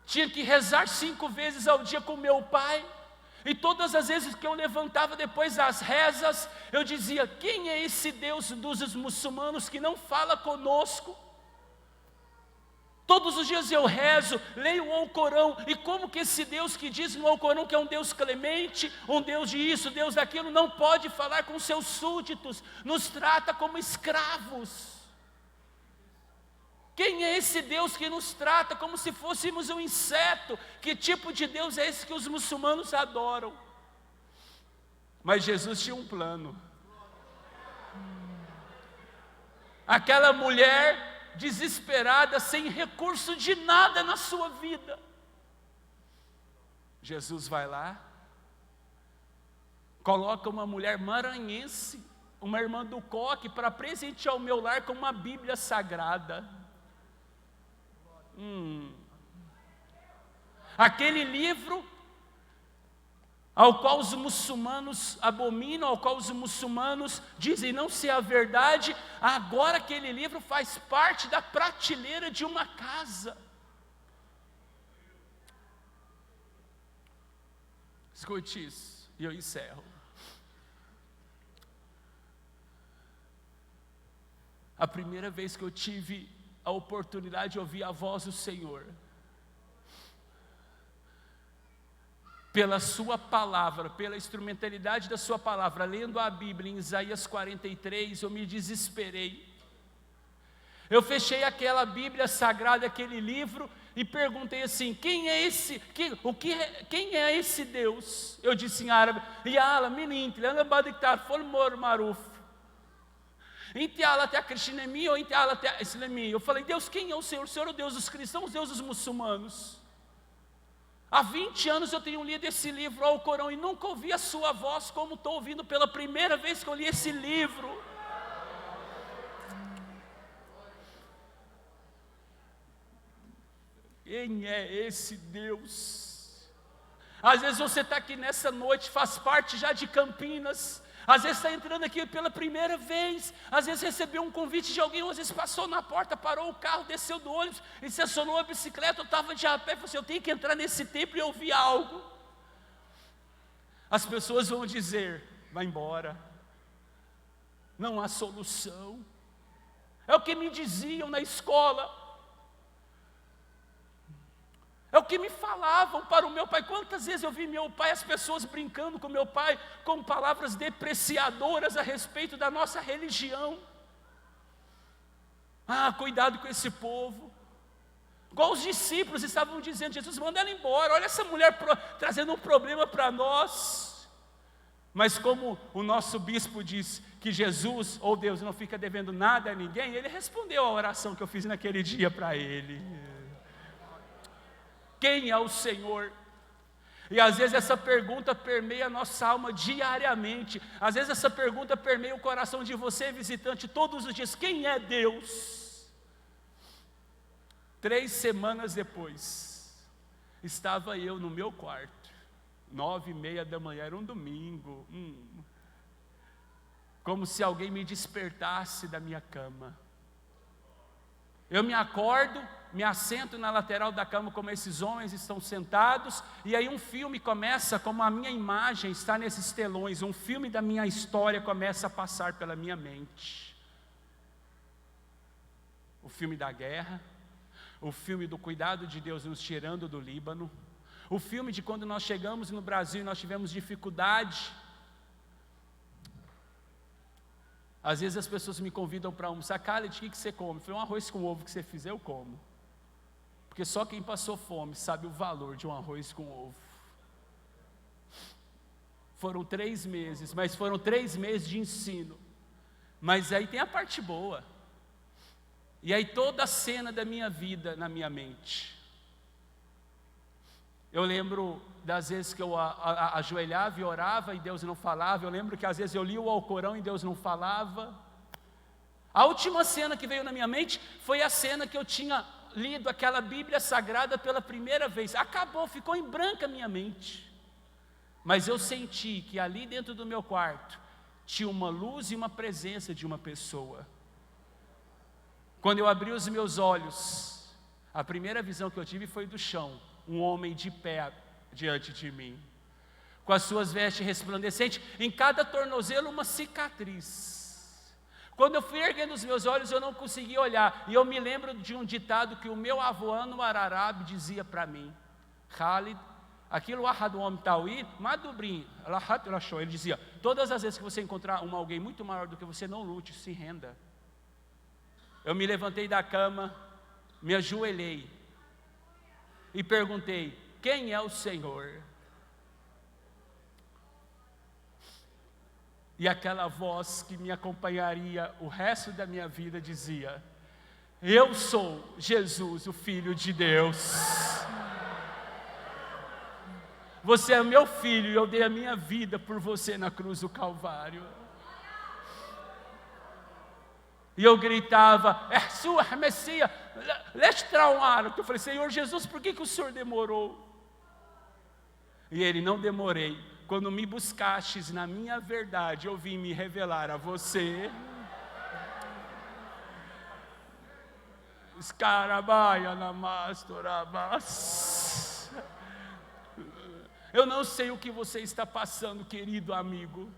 Tinha que rezar 5 vezes ao dia com meu pai. E todas as vezes que eu levantava depois das rezas, eu dizia: quem é esse Deus dos muçulmanos que não fala conosco? Todos os dias eu rezo, leio o Alcorão, e como que esse Deus que diz no Alcorão que é um Deus clemente, um Deus de isso, Deus daquilo, não pode falar com seus súditos, nos trata como escravos? Quem é esse Deus que nos trata como se fôssemos um inseto? Que tipo de Deus é esse que os muçulmanos adoram? Mas Jesus tinha um plano. Aquela mulher desesperada, sem recurso de nada na sua vida, Jesus vai lá, coloca uma mulher maranhense, uma irmã do coque, para presentear o meu lar com uma Bíblia sagrada. Aquele livro ao qual os muçulmanos abominam, ao qual os muçulmanos dizem não ser a verdade, agora aquele livro faz parte da prateleira de uma casa. Escute isso, e eu encerro. A primeira vez que eu tive a oportunidade de ouvir a voz do Senhor, pela sua palavra, pela instrumentalidade da sua palavra, lendo a Bíblia em Isaías 43, eu me desesperei. Eu fechei aquela Bíblia sagrada, aquele livro, e perguntei assim: quem é esse? Quem é esse Deus? Eu disse em árabe: Yala, minint, lana badiktar, folmor maruf. Intiala te acristinemi ou intiala te islami. Eu falei: Deus, quem é o Senhor? O Senhor é o Deus dos cristãos, o Deus dos muçulmanos. Há 20 anos eu tenho lido esse livro, ao Corão, e nunca ouvi a sua voz como estou ouvindo pela primeira vez que eu li esse livro. Quem é esse Deus? Às vezes você está aqui nessa noite, faz parte já de Campinas, às vezes está entrando aqui pela primeira vez, às vezes recebeu um convite de alguém, ou às vezes passou na porta, parou o carro, desceu do ônibus, e estacionou a bicicleta, eu estava de a pé, falou assim: eu tenho que entrar nesse templo e ouvir algo. As pessoas vão dizer: vai embora, não há solução. É o que me diziam na escola, é o que me falavam para o meu pai. Quantas vezes eu vi meu pai, as pessoas brincando com meu pai, com palavras depreciadoras a respeito da nossa religião. Cuidado com esse povo. Igual os discípulos estavam dizendo: Jesus, manda ela embora, olha essa mulher trazendo um problema para nós. Mas como o nosso bispo diz que Jesus, ou Deus, não fica devendo nada a ninguém, ele respondeu a oração que eu fiz naquele dia para ele. Quem é o Senhor? E às vezes essa pergunta permeia a nossa alma diariamente. Às vezes essa pergunta permeia o coração de você, visitante, todos os dias: quem é Deus? 3 semanas depois, estava eu no meu quarto, 9:30 da manhã, era um domingo, como se alguém me despertasse da minha cama. Eu me acordo, me assento na lateral da cama como esses homens estão sentados, e aí um filme começa, como a minha imagem está nesses telões, um filme da minha história começa a passar pela minha mente. O filme da guerra, o filme do cuidado de Deus nos tirando do Líbano, o filme de quando nós chegamos no Brasil e nós tivemos dificuldade. Às vezes as pessoas me convidam para almoçar: Khaled, o que você come? Eu falei: um arroz com ovo que você fizer eu como. Porque só quem passou fome sabe o valor de um arroz com ovo. Foram 3 meses, mas foram 3 meses de ensino. Mas aí tem a parte boa. E aí toda a cena da minha vida na minha mente. Eu lembro das vezes que eu ajoelhava e orava e Deus não falava. Eu lembro que às vezes eu li o Alcorão e Deus não falava. A última cena que veio na minha mente foi a cena que eu tinha lido aquela Bíblia Sagrada pela primeira vez. Acabou, ficou em branco a minha mente. Mas eu senti que ali dentro do meu quarto tinha uma luz e uma presença de uma pessoa. Quando eu abri os meus olhos, a primeira visão que eu tive foi do chão. Um homem de pé diante de mim, com as suas vestes resplandecentes, em cada tornozelo uma cicatriz. Quando eu fui erguendo os meus olhos, eu não conseguia olhar, e eu me lembro de um ditado que o meu avô Anwar Arabi dizia para mim: Khalid, aquilo ahad homem tauí, madubrim, ele dizia: todas as vezes que você encontrar alguém muito maior do que você, não lute, se renda. Eu me levantei da cama, me ajoelhei e perguntei: quem é o Senhor? E aquela voz que me acompanharia o resto da minha vida dizia: eu sou Jesus, o Filho de Deus. Você é meu filho e eu dei a minha vida por você na cruz do Calvário. E eu gritava: é sua Messias, eu falei: Senhor Jesus, por que o Senhor demorou? E ele: não demorei, quando me buscastes na minha verdade, eu vim me revelar a você. Escarabaia namastorabas. Eu não sei o que você está passando, querido amigo.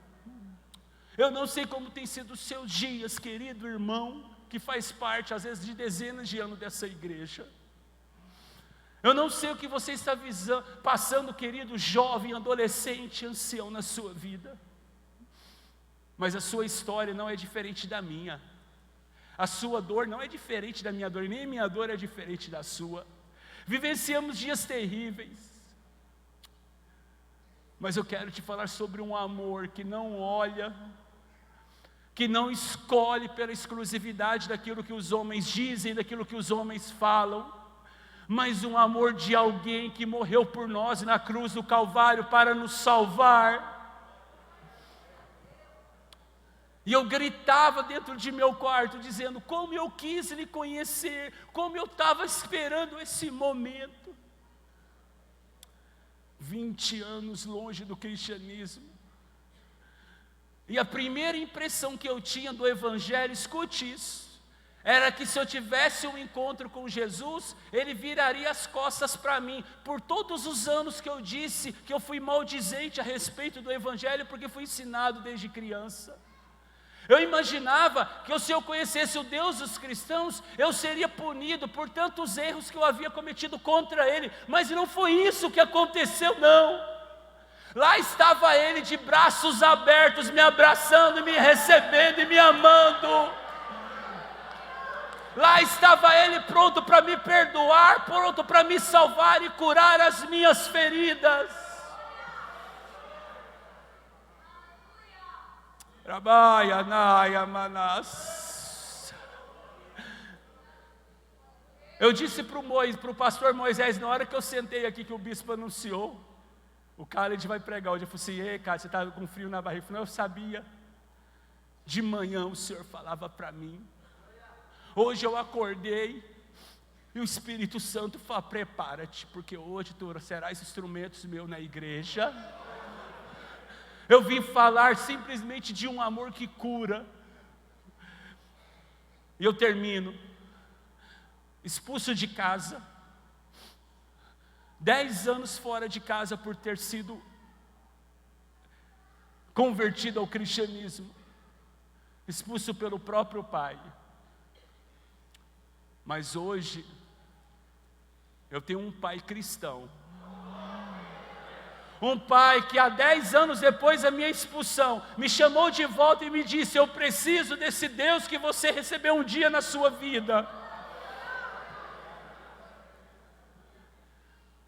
Eu não sei como tem sido os seus dias, querido irmão, que faz parte, às vezes, de dezenas de anos dessa igreja. Eu não sei o que você está passando, querido jovem, adolescente, ancião na sua vida. Mas a sua história não é diferente da minha. A sua dor não é diferente da minha dor, nem a minha dor é diferente da sua. Vivenciamos dias terríveis. Mas eu quero te falar sobre um amor que não olha, que não escolhe pela exclusividade daquilo que os homens dizem, daquilo que os homens falam, mas um amor de alguém que morreu por nós na cruz do Calvário para nos salvar. E eu gritava dentro de meu quarto, dizendo, como eu quis lhe conhecer, como eu estava esperando esse momento. 20 anos longe do cristianismo. E a primeira impressão que eu tinha do Evangelho, escute isso, era que se eu tivesse um encontro com Jesus, Ele viraria as costas para mim. Por todos os anos que eu disse que eu fui maldizente a respeito do Evangelho, porque fui ensinado desde criança. Eu imaginava que se eu conhecesse o Deus dos cristãos, eu seria punido por tantos erros que eu havia cometido contra Ele, mas não foi isso que aconteceu, não. Lá estava Ele de braços abertos, me abraçando, me recebendo e me amando. Lá estava Ele pronto para me perdoar, pronto para me salvar e curar as minhas feridas. Trabalha, Naya, Manas. Eu disse para o pastor Moisés, na hora que eu sentei aqui, que o bispo anunciou, o Khaled vai pregar hoje. Eu falei assim, ei, cara, você está com frio na barriga? Eu falei, eu sabia. De manhã o Senhor falava para mim. Hoje eu acordei e o Espírito Santo fala, prepara-te, porque hoje tu serás instrumentos meus na igreja. Eu vim falar simplesmente de um amor que cura. E eu termino. Expulso de casa. 10 anos fora de casa por ter sido convertido ao cristianismo. Expulso pelo próprio pai. Mas hoje, eu tenho um pai cristão. Um pai que há 10 anos depois da minha expulsão, me chamou de volta e me disse, eu preciso desse Deus que você recebeu um dia na sua vida.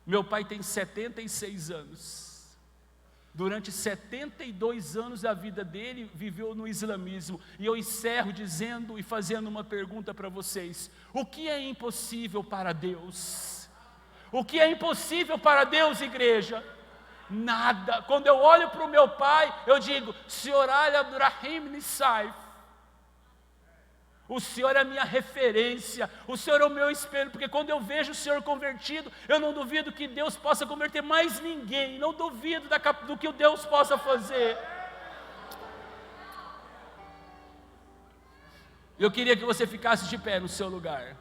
Meu pai tem 76 anos. Durante 72 anos da vida dele, viveu no islamismo. E eu encerro dizendo e fazendo uma pergunta para vocês. O que é impossível para Deus? O que é impossível para Deus, igreja? Nada. Quando eu olho para o meu pai, eu digo, Senhor Ali Abdurrahim Nissaif, o Senhor é a minha referência, o Senhor é o meu espelho, porque quando eu vejo o Senhor convertido, eu não duvido que Deus possa converter mais ninguém, não duvido do que Deus possa fazer. Eu queria que você ficasse de pé no seu lugar.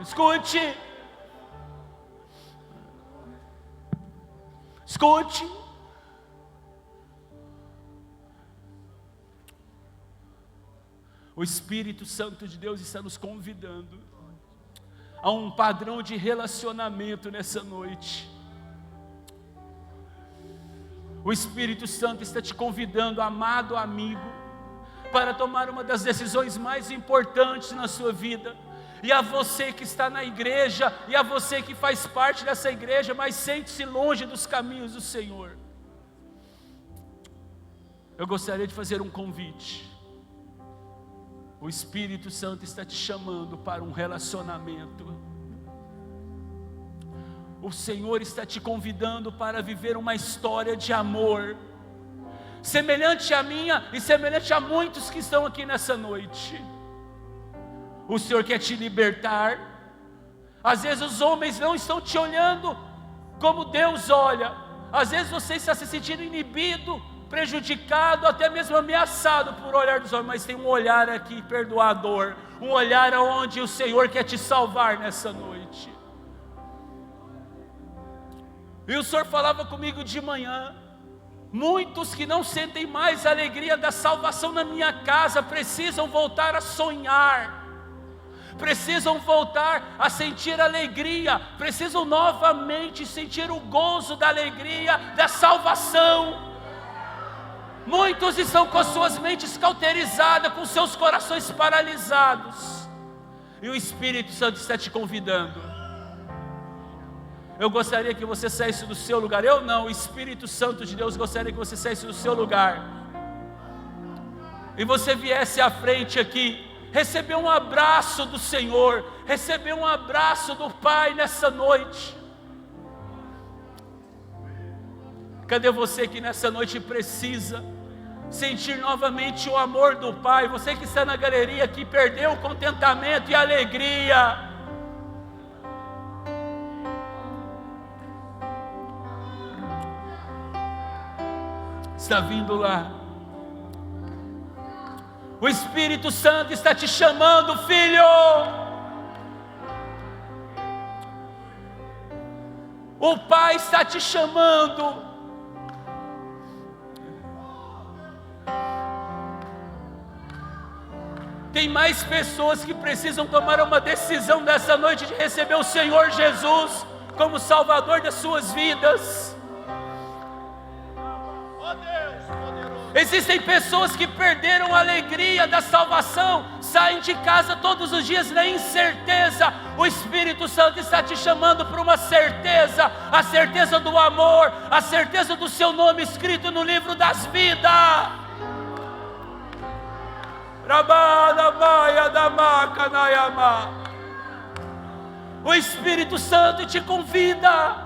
Escute. Escute. O Espírito Santo de Deus está nos convidando a um padrão de relacionamento nessa noite. O Espírito Santo está te convidando, amado amigo, para tomar uma das decisões mais importantes na sua vida. E a você que está na igreja, e a você que faz parte dessa igreja, mas sente-se longe dos caminhos do Senhor. Eu gostaria de fazer um convite. O Espírito Santo está te chamando para um relacionamento. O Senhor está te convidando para viver uma história de amor, semelhante à minha e semelhante a muitos que estão aqui nessa noite. O Senhor quer te libertar. Às vezes os homens não estão te olhando como Deus olha. Às vezes você está se sentindo inibido, prejudicado, até mesmo ameaçado por olhar dos homens. Mas tem um olhar aqui perdoador, um olhar onde o Senhor quer te salvar nessa noite. E o Senhor falava comigo de manhã: muitos que não sentem mais a alegria da salvação na minha casa precisam voltar a sonhar, precisam voltar a sentir alegria, precisam novamente sentir o gozo da alegria da salvação. Muitos estão com suas mentes cauterizadas, com seus corações paralisados, e o Espírito Santo está te convidando. Eu gostaria que você saísse do seu lugar. Eu não, o Espírito Santo de Deus gostaria que você saísse do seu lugar e você viesse à frente aqui, receber um abraço do Senhor, receber um abraço do Pai nessa noite. Cadê você que nessa noite precisa sentir novamente o amor do Pai? Você que está na galeria, que perdeu o contentamento e a alegria. Está vindo lá. O Espírito Santo está te chamando, filho. O Pai está te chamando. Tem mais pessoas que precisam tomar uma decisão nessa noite de receber o Senhor Jesus como Salvador das suas vidas. Existem pessoas que perderam a alegria da salvação, saem de casa todos os dias na incerteza. O Espírito Santo está te chamando para uma certeza, a certeza do amor, a certeza do seu nome escrito no livro das vidas. O Espírito Santo te convida.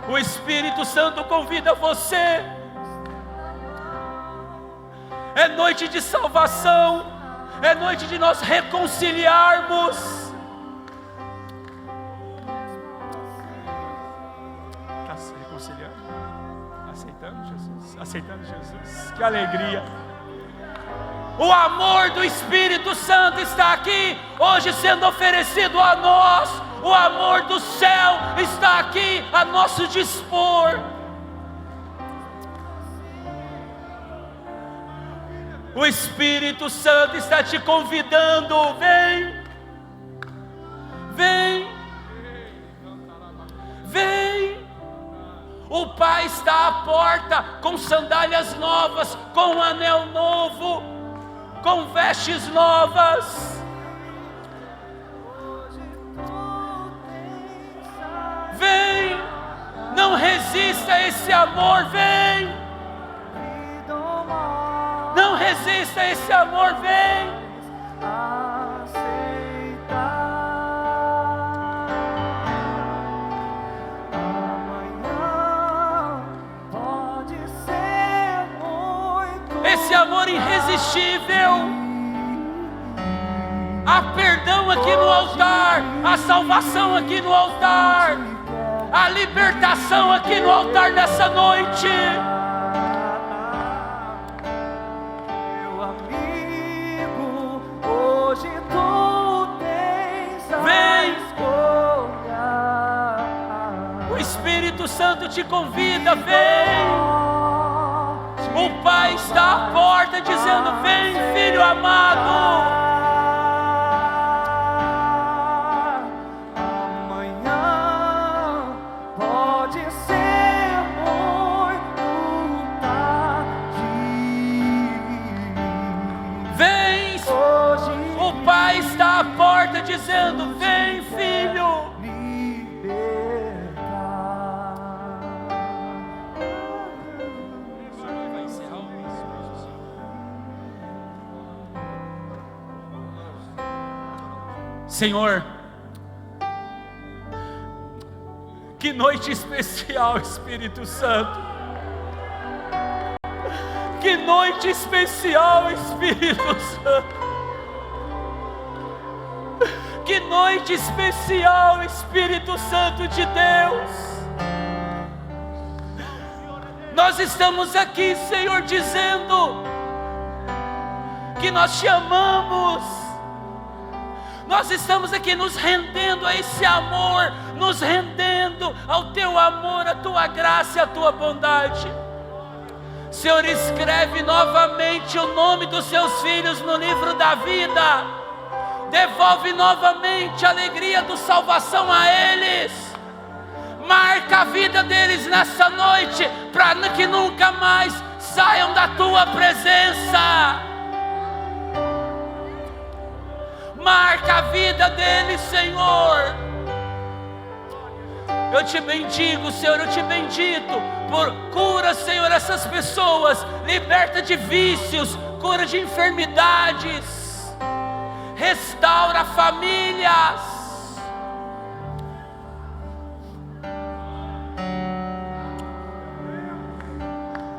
O Espírito Santo convida você. É noite de salvação, é noite de nós reconciliarmos. Está se reconciliando? Aceitando Jesus? Aceitando Jesus? Que alegria! O amor do Espírito Santo está aqui, hoje sendo oferecido a nós. O amor do céu está aqui a nosso dispor. O Espírito Santo está te convidando. Vem, vem, vem. O Pai está à porta com sandálias novas, com um anel novo, com vestes novas. Vem, não resista a esse amor, vem. Não resista a esse amor, vem. Esse amor irresistível. Há perdão aqui no altar, a salvação aqui no altar, a libertação aqui no altar nessa noite. Meu amigo, hoje tu tens a escolha. O Espírito Santo te convida, vem. O Pai está à porta dizendo: vem, filho amado. Está à porta dizendo: vem, filho. Senhor, que noite especial, Espírito Santo. Que noite especial, Espírito Santo. Que noite especial, Espírito Santo de Deus. Nós estamos aqui, Senhor, dizendo que nós te amamos. Nós estamos aqui nos rendendo a esse amor, nos rendendo ao teu amor, à tua graça e à tua bondade. Senhor, escreve novamente o nome dos seus filhos no livro da vida. Devolve novamente a alegria da salvação a eles. Marca a vida deles nessa noite, para que nunca mais saiam da tua presença. Marca a vida deles, Senhor. Eu te bendigo, Senhor, eu te bendito por cura, Senhor, essas pessoas. Liberta de vícios, cura de enfermidades. Restaura famílias.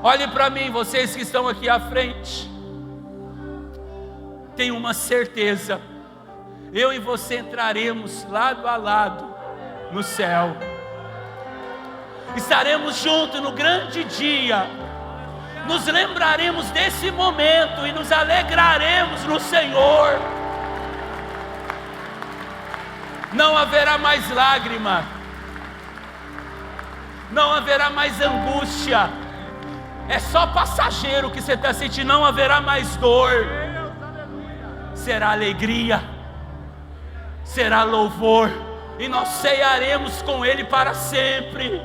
Olhe para mim, vocês que estão aqui à frente. Tenho uma certeza. Eu e você entraremos lado a lado no céu. Estaremos juntos no grande dia. Nos lembraremos desse momento e nos alegraremos no Senhor. Não haverá mais lágrima. Não haverá mais angústia. É só passageiro que você está sentindo. Não haverá mais dor. Será alegria. Será louvor. E nós cearemos com Ele para sempre.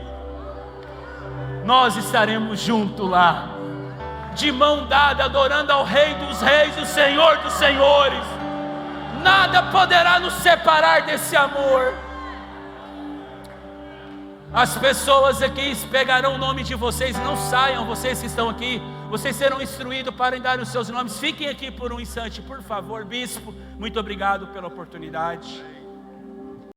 Nós estaremos juntos lá, de mão dada, adorando ao Rei dos Reis, o Senhor dos Senhores. Nada poderá nos separar desse amor. As pessoas aqui pegarão o nome de vocês. Não saiam, vocês que estão aqui. Vocês serão instruídos para dar os seus nomes. Fiquem aqui por um instante, por favor. Bispo, muito obrigado pela oportunidade.